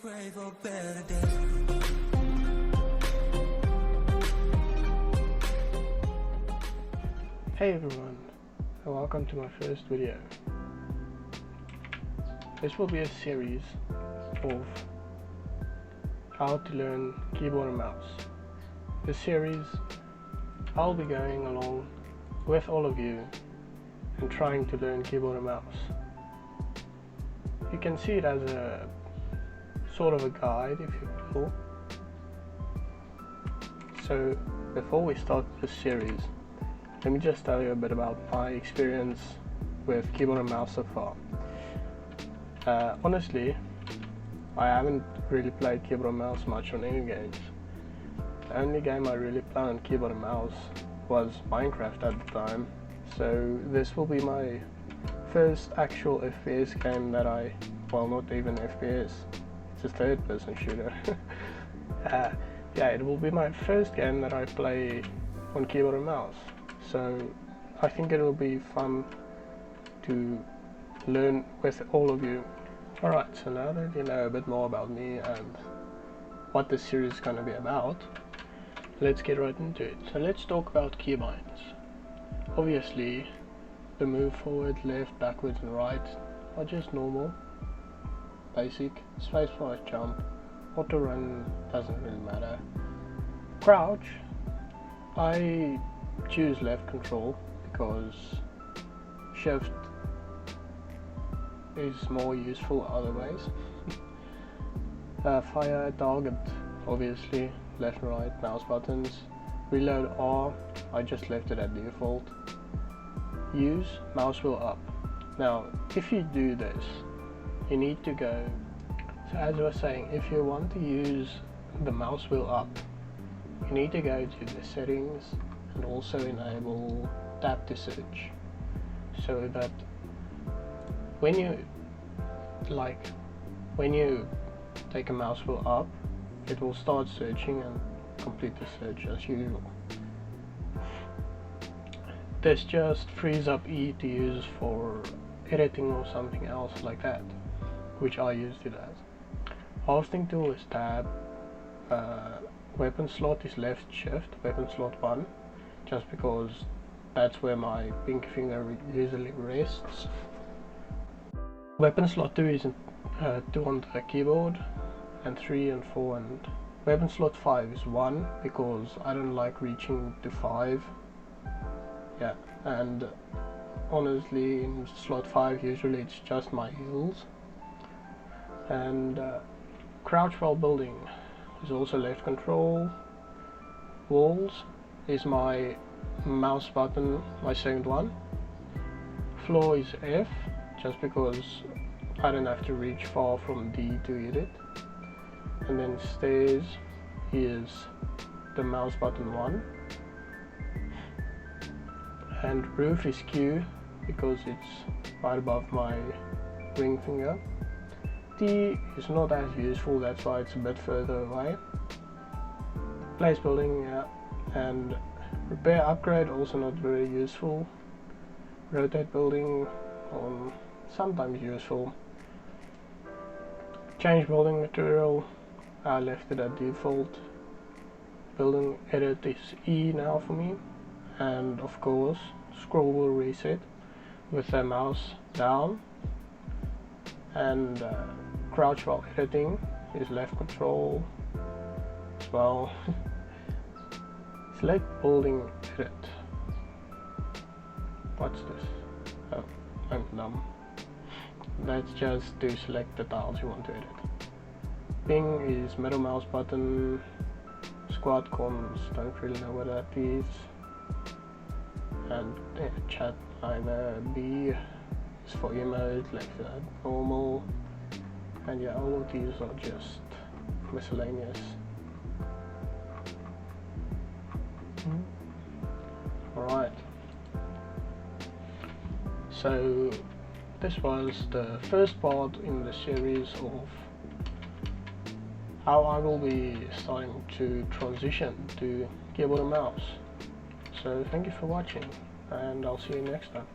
pray for better days. Hey everyone, and welcome to my first video. This will be a series of how to learn keyboard and mouse. This series I'll be going along with all of you and trying to learn keyboard and mouse. You can see it as a sort of a guide, if you will. So before we start this series, let me just tell you a bit about my experience with keyboard and mouse so far. Honestly, I haven't really played keyboard and mouse much on any games. The only game I really played on keyboard and mouse was Minecraft at the time, so this will be my first actual FPS game that well, not even FPS, it's a third person shooter. Yeah, it will be my first game that I play on keyboard and mouse. So I think it will be fun to learn with all of you. Alright, so now that you know a bit more about me and what this series is going to be about, let's get right into it. So let's talk about keybinds. Obviously, the move forward, left, backwards and right are just normal, basic. Spacebar is jump, auto run doesn't really matter. Crouch, I choose left control because shift is more useful other ways. Fire, target, obviously left and right mouse buttons. Reload R, I just left it at default. Use mouse wheel up. Now if you do this, you need to go, so as I was saying, if you want to use the mouse wheel up, you need to go to the settings and also enable tap to search, so that when you take a mouse wheel up, it will start searching and complete the search as usual. This just frees up E to use for editing or something else like that, which I used it as. Hosting tool is tab. Weapon slot is left shift, weapon slot 1, just because that's where my pinky finger usually rests. Weapon slot 2 is 2 on the keyboard, and 3 and 4, and weapon slot 5 is 1 because I don't like reaching to 5. Yeah, and honestly in slot 5 usually it's just my heels. And crouch while building is also left control. Walls is my mouse button, my second one. Floor is F, just because I don't have to reach far from D to hit it. And then stairs is the mouse button 1. And roof is Q because it's right above my ring finger. T is not as useful, that's why it's a bit further away. Place building, yeah. And repair upgrade, also not very useful. Rotate building, sometimes useful. Change building material, I left it at default. Building edit is E now for me. And of course, scroll wheel reset with the mouse down. And crouch while editing is left control as well. Select building edit. What's this? Oh, I'm dumb. That's just to select the tiles you want to edit. Ping is middle mouse button. Squad comms, don't really know what that is. And chat either B is for emote, like that, normal. And yeah, all of these are just miscellaneous. Alright, so this was the first part in the series of how I will be starting to transition to keyboard and mouse. So thank you for watching, and I'll see you next time.